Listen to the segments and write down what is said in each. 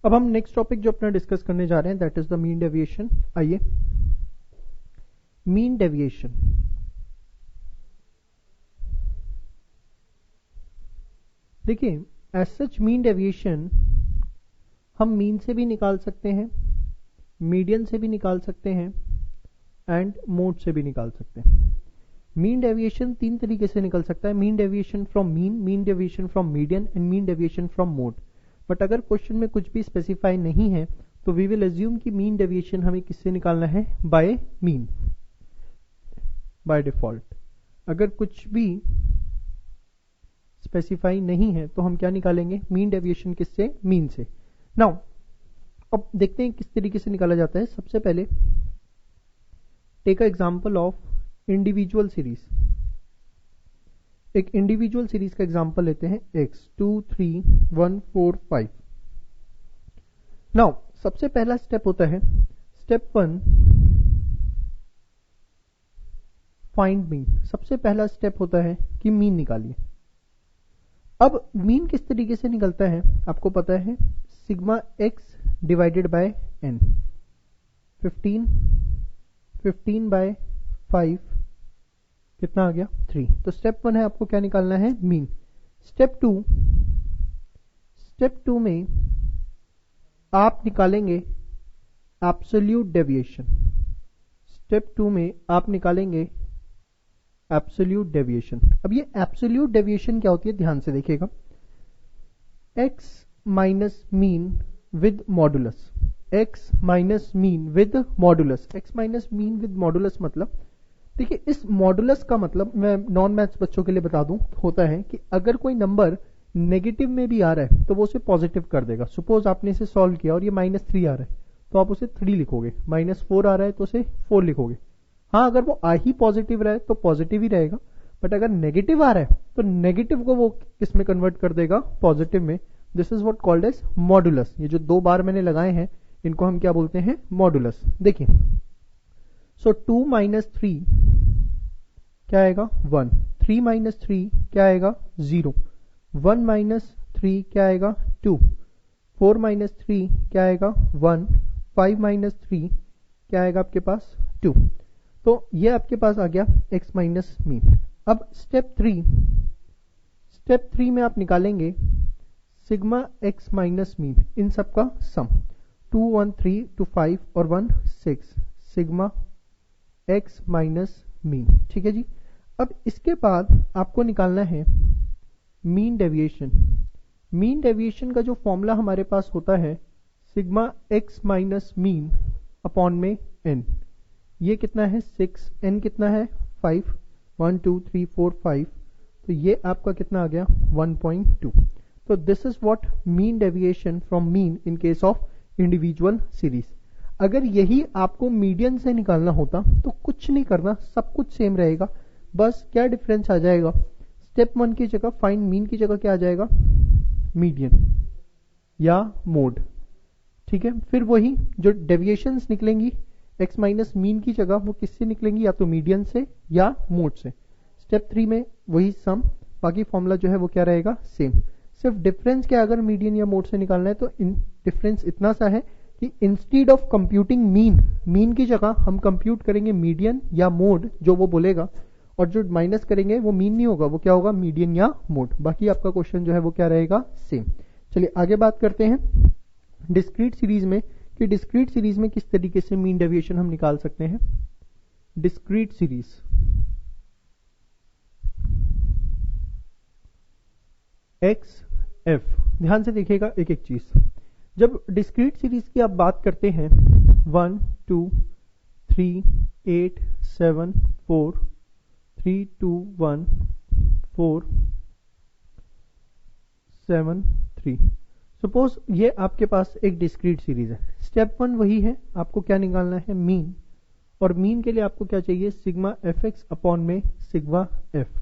अब हम next topic जो अपना डिस्कस करने जा रहे हैं that is the mean deviation. आइए, मीन डेविएशन देखिए, एज सच मीन डेविएशन हम मीन से भी निकाल सकते हैं, मीडियन से भी निकाल सकते हैं एंड मोड से भी निकाल सकते हैं। मीन डेविएशन तीन तरीके से निकल सकता है, mean deviation from mean, mean deviation from median and mean deviation from mode. But अगर क्वेश्चन में कुछ भी स्पेसिफाई नहीं है तो वी विल एज्यूम कि मीन डेविएशन हमें किससे निकालना है, बाय मीन, बाय डिफॉल्ट। अगर कुछ भी स्पेसिफाई नहीं है तो हम क्या निकालेंगे, मीन डेविएशन किससे, मीन से। नाउ अब देखते हैं किस तरीके से निकाला जाता है। सबसे पहले take a example of individual series. एक इंडिविजुअल सीरीज का एग्जांपल लेते हैं x 2 3 1 4 5। नाउ सबसे पहला स्टेप होता है स्टेप 1, फाइंड मीन। सबसे पहला स्टेप होता है कि मीन निकालिए। अब मीन किस तरीके से निकलता है आपको पता है, sigma x divided by n। 15 by 5 कितना आ गया, 3। तो स्टेप 1 है आपको क्या निकालना है, मीन। स्टेप 2 में आप निकालेंगे एब्सोल्यूट डेविएशन। स्टेप 2 में आप निकालेंगे एब्सोल्यूट डेविएशन। अब ये एब्सोल्यूट डेविएशन क्या होती है, ध्यान से देखिएगा। x minus mean with modulus, x minus mean with modulus. x minus mean with modulus मतलब, देखिए इस मॉडुलस का मतलब मैं नॉन मैथ्स बच्चों के लिए बता दूं, होता है कि अगर कोई नंबर नेगेटिव में भी आ रहा है तो वो उसे पॉजिटिव कर देगा। सपोज आपने इसे सॉल्व किया और ये -3 आ रहा है तो आप उसे 3 लिखोगे, -4 आ रहा है तो उसे 4 लिखोगे। हाँ, अगर वो आ ही पॉजिटिव रहा है तो पॉजिटिव ही रहेगा, बट अगर नेगेटिव आ रहा है तो नेगेटिव को वो किसमें कन्वर्ट कर देगा, पॉजिटिव में। This is what called as modulus. ये जो 2 बार मैंने लगाए हैं इनको हम क्या बोलते हैं, मॉडुलस। देखिए, सो 2 माइनस 3 क्या आएगा, 1। 3 माइनस 3 क्या आएगा, 0। 1 माइनस 3 क्या आएगा, 2। 4 माइनस 3 क्या आएगा, 1। 5 माइनस 3 क्या आएगा आपके पास, 2। तो ये आपके पास आ गया x माइनस मीन। अब स्टेप 3 में आप निकालेंगे सिग्मा x माइनस मीन, इन सब का सम। 2 1 3 2 5 और 1 6, सिग्मा x माइनस मीन। ठीक है जी। अब इसके बाद आपको निकालना है मीन डेविएशन। मीन डेविएशन का जो फॉर्मूला हमारे पास होता है, sigma x minus mean upon में n। ये कितना है, 6, n कितना है, 5, 1 2 3 4 5, तो ये आपका कितना आ गया, 1.2। तो this is what mean deviation from mean in case of individual series. अगर यही आपको मीडियन से निकालना होता तो कुछ नहीं करना, सब कुछ सेम रहेगा। बस क्या डिफरेंस आ जाएगा, स्टेप 1 की जगह फाइंड मीन की जगह क्या आ जाएगा, मीडियन या मोड। ठीक है, फिर वही जो डेविएशंस निकलेंगी x माइनस मीन की जगह वो किससे निकलेंगी, या तो मीडियन से या मोड से। स्टेप 3 में वही सम, बाकी फॉर्मूला जो है वो क्या रहेगा, सेम। सिर्फ डिफरेंस क्या, अगर मीडियन या मोड से निकालना है तो डिफरेंस इतना सा है कि इंस्टीड ऑफ कंप्यूटिंग मीन की जगह हम कंप्यूट करेंगे मीडियन या मोड, जो वो बोलेगा, और जो माइनस करेंगे वो मीन नहीं होगा, वो क्या होगा, मीडियन या मोड। बाकी आपका क्वेश्चन जो है वो क्या रहेगा, सेम। चलिए आगे बात करते हैं डिस्क्रीट सीरीज में, कि डिस्क्रीट सीरीज में किस तरीके से मीन डेविएशन हम निकाल सकते हैं। डिस्क्रीट सीरीज, एक्स एफ, ध्यान से देखिएगा एक एक चीज। जब डिस्क्रीट सीरीज की आप बात करते हैं 1 2 3 8 7 4 3 2 1 4 7 3, सपोज ये आपके पास एक डिस्क्रीट सीरीज है। स्टेप 1 वही है, आपको क्या निकालना है, मीन। और मीन के लिए आपको क्या चाहिए, सिग्मा एफ एक्स अपॉन में सिग्मा एफ।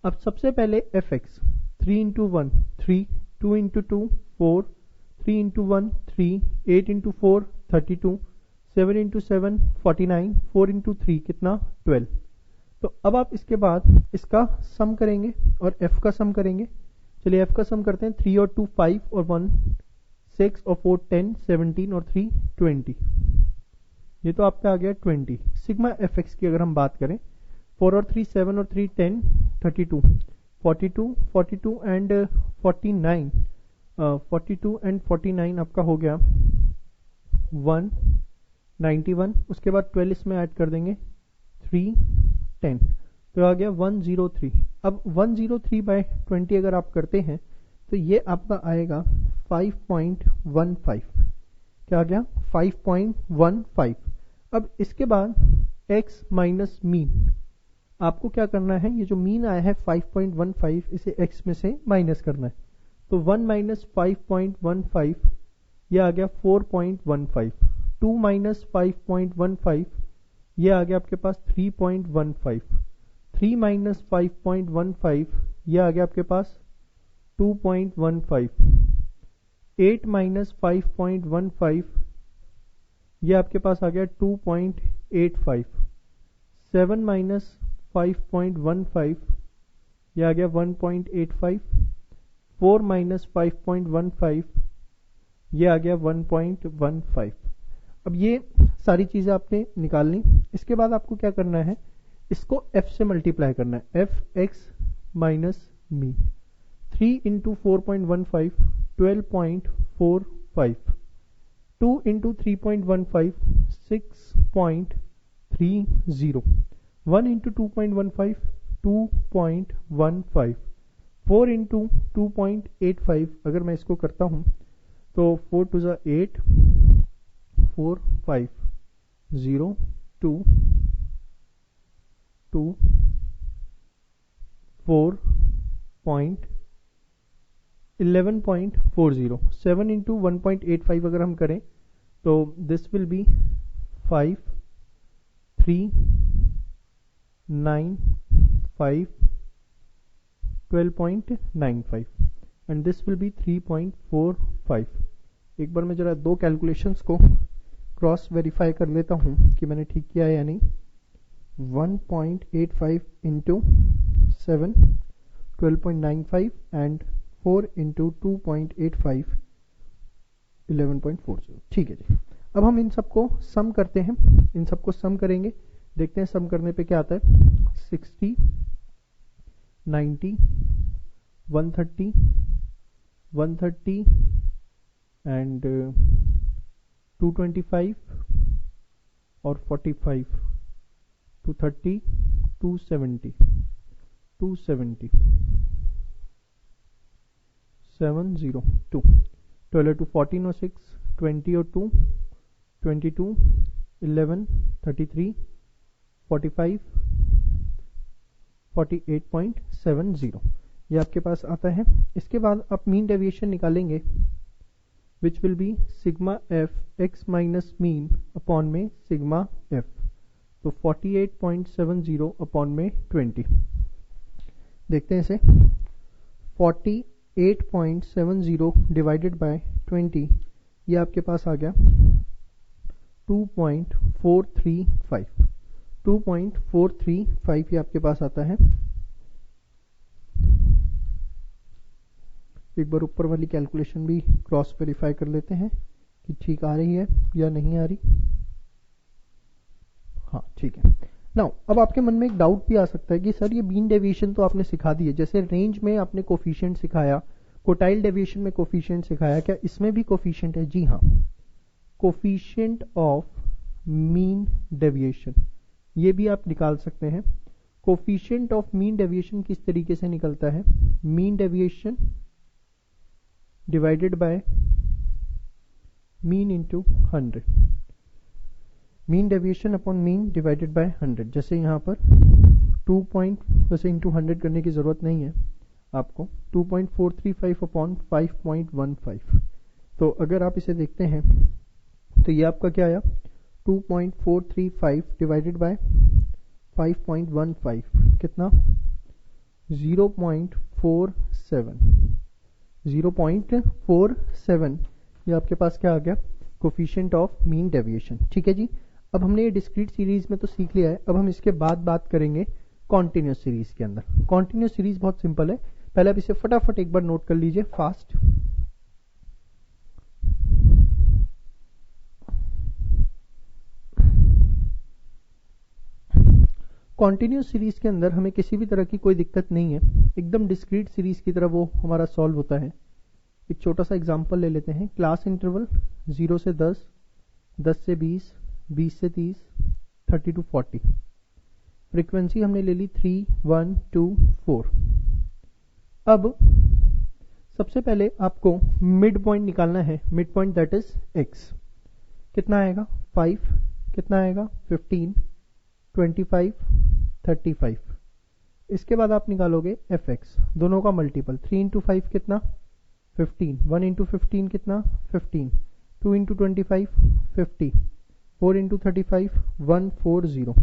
अब सबसे पहले F x, 3 into 1 3, 2 into 2 4, 3 into 1 3, 8 into 4 32, 7 into 7 49, 4 into 3 कितना, 12। तो अब आप इसके बाद इसका सम करेंगे और एफ का सम करेंगे। चलिए एफ का सम करते हैं, 3 और 2 5 और 1 6 और 4 10, 17 और 3 20, ये तो आपका आ गया 20। सिग्मा एफ एक्स की अगर हम बात करें, 4 और 3 7 और 3 10, 32, 42 एंड 49, 42 एंड 49 आपका हो गया 191। उसके बाद 12 इसमें ऐड कर देंगे, 3 10, तो आ गया 103। अब 103 बाय 20 अगर आप करते हैं तो ये आपका आएगा 5.15। क्या आ गया? 5.15। अब इसके बाद x माइनस मीन, आपको क्या करना है, ये जो मीन आया है 5.15, इसे x में से माइनस करना है। तो 1 माइनस 5.15, ये आ गया 4.15। 2 माइनस 5.15, ये आ गया आपके पास 3.15। 3 माइनस 5.15, ये आ गया आपके पास 2.15। 8 माइनस 5.15, ये आपके पास आ गया 2.85। 7 माइनस 5.15, ये आ गया 1.85। 4 माइनस 5.15, ये आ गया 1.15। अब ये सारी चीजें आपने निकालनी। इसके बाद आपको क्या करना है, इसको f से मल्टीप्लाई करना है, F x minus mean. 3 into 4.15, 12.45। 2 into 3.15, 6.30। 1 into 2.15, 2.15। 4 into 2.85, अगर मैं इसको करता हूं तो 4 टू ज़ा 8, 4 5 0 2 2 4 11.40। 7 इंटू 1.85 अगर हम करें तो this will be 5 3 9 5 12.95 and this will be 3.45। एक बार मैं जरा दो कैलकुलेशंस को क्रॉस वेरीफाई कर लेता हूं कि मैंने ठीक किया है या नहीं। 1.85 इंटू 7, 12.95 एंड 4 इंटू 2.85, 11.40। ठीक है जी। अब हम इन सबको सम करते हैं, इन सबको सम करेंगे, देखते हैं सम करने पे क्या आता है। 60, 90, 130, 130 एंड 225 और 45, 230, 270, 270, 702। 12 to 14 और 6, 20 और 2, 22, 11, 33, 45, 48.70, ये आपके पास आता है। इसके बाद आप मीन डेविएशन निकालेंगे, which will be sigma F x minus mean upon में सिग्मा एफ, तो 48.70 अपॉन में 20। देखते हैं इसे, 48.70 डिवाइडेड बाय 20, ये आपके पास आ गया 2.435। 2.435 ये आपके पास आता है। एक बार ऊपर वाली कैलकुलेशन भी क्रॉस वेरीफाई कर लेते हैं कि ठीक आ रही है या नहीं आ रही। हाँ ठीक है। नाउ अब आपके मन में एक डाउट भी आ सकता है कि सर ये मीन डेविएशन तो आपने सिखा दी है, जैसे रेंज में आपने कोफिशिएंट सिखाया, क्वोटाइल डेविएशन में कोफिशिएंट सिखाया, क्या इसमें भी कोफिशिएंट है? जी हाँ, कोफिशिएंट ऑफ मीन डेविएशन ये भी आप निकाल सकते हैं। कोफिशिएंट ऑफ मीन डेविएशन किस तरीके से निकलता है, mean deviation divided by mean into 100, mean deviation upon mean divided by 100। जैसे यहाँ पर 2 वैसे इंटू 100 करने की जरूरत नहीं है आपको, 2.435 अपॉन 5.15। तो अगर आप इसे देखते हैं तो ये आपका क्या आया, 2.435 डिवाइडेड बाय 5.15 कितना, 0.47। 0.47 ये आपके पास क्या आ गया, कोफिशिएंट ऑफ मीन डेविएशन। ठीक है जी। अब हमने ये डिस्क्रीट सीरीज में तो सीख लिया है, अब हम इसके बाद बात करेंगे कॉन्टिन्यूस सीरीज के अंदर। कॉन्टिन्यूस सीरीज बहुत सिंपल है, पहले आप इसे फटाफट एक बार नोट कर लीजिए फास्ट। कॉन्टिन्यूस सीरीज के अंदर हमें किसी भी तरह की कोई दिक्कत नहीं है, एकदम डिस्क्रीट सीरीज की तरह वो हमारा सॉल्व होता है। एक छोटा सा एग्जांपल ले लेते हैं। क्लास इंटरवल 0 से 10, 10 से 20, 20 से 30, 30 to 40। फ्रीक्वेंसी हमने ले ली 3, 1, 2, 4। अब सबसे पहले आपको मिड पॉइंट निकालना है। Mid point that is x। कितना आएगा? 5। कितना आएगा? 15, 25, 35। इसके बाद आप निकालोगे fx, दोनों का मल्टीपल। 3 इंटू 5 कितना? 15। 1 इंटू 15 कितना? 15। 2 इंटू 25, 50। 4 इंटू 35, 140।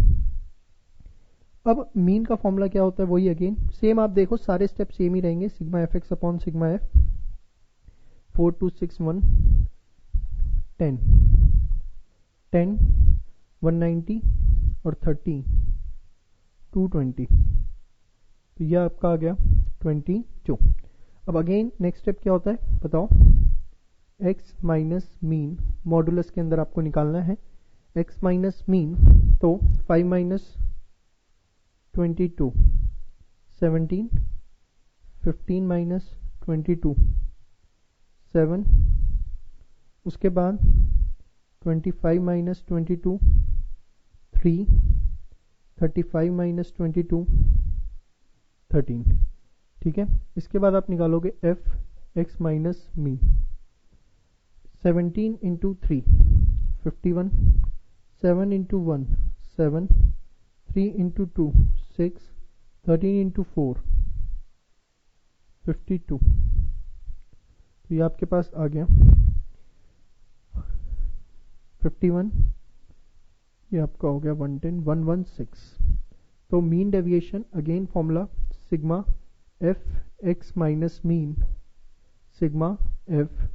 अब मीन का फॉर्मूला क्या होता है? वही अगेन सेम, आप देखो सारे स्टेप सेम ही रहेंगे। Sigma F x upon sigma F. 4, 2, 6, 1, 10, 10, 190 और 30, 220। तो यह आपका आ गया 22। अब अगेन नेक्स्ट स्टेप क्या होता है बताओ? x माइनस मीन मॉडुलस के अंदर आपको निकालना है। x माइनस मीन, तो 5 माइनस 22, 17, 15 माइनस 22, 7। उसके बाद 25 माइनस 22, 3, 35 माइनस 22, 13। ठीक है, इसके बाद आप निकालोगे F x minus mean. 17 into 3, 51, 7 into 1, 7, 3 into 2, 6, 13 into 4, 52। तो ये आपके पास आ गया 51, ये आपका हो गया 110, 116। तो mean deviation again formula sigma F x minus mean, sigma F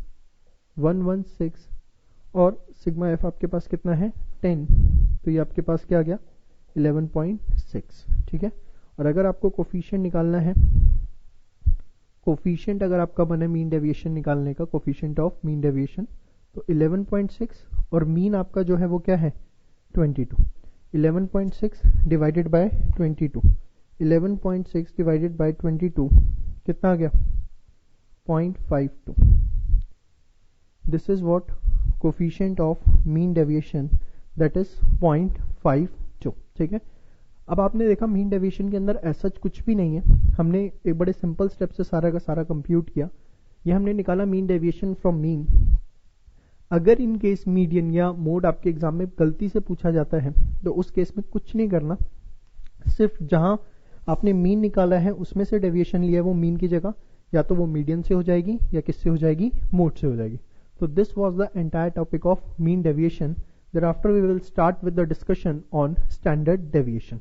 116 और सिग्मा एफ आपके पास कितना है? 10। तो ये आपके पास क्या आ गया? 11.6। ठीक है, और अगर आपको कोफिशिएंट निकालना है, कोफिशिएंट अगर आपका बने मीन डेविएशन निकालने का, कोफिशिएंट ऑफ मीन डेविएशन, तो 11.6 और मीन आपका जो है वो क्या है? 22। 11.6 डिवाइडेड बाय 22, 11.6 डिवाइडेड बाय 22 कितना आ गया? 0.52। This is what coefficient of mean deviation, that is 0.52। ठीक है, अब आपने देखा मीन डेविएशन के अंदर ऐसा कुछ भी नहीं है। हमने एक बड़े सिंपल स्टेप से सारा का सारा कंप्यूट किया। ये हमने निकाला मीन डेविएशन फ्रॉम मीन। अगर इन केस मीडियन या मोड आपके एग्जाम में गलती से पूछा जाता है तो उस केस में कुछ नहीं करना, सिर्फ जहां आपने मीन निकाला है उसमें से डेविएशन लिया है वो मीन की जगह या तो वो मीडियन से हो जाएगी या किससे हो जाएगी? मोड से हो जाएगी। So this was the entire topic of mean deviation. Thereafter we will start with the discussion on standard deviation.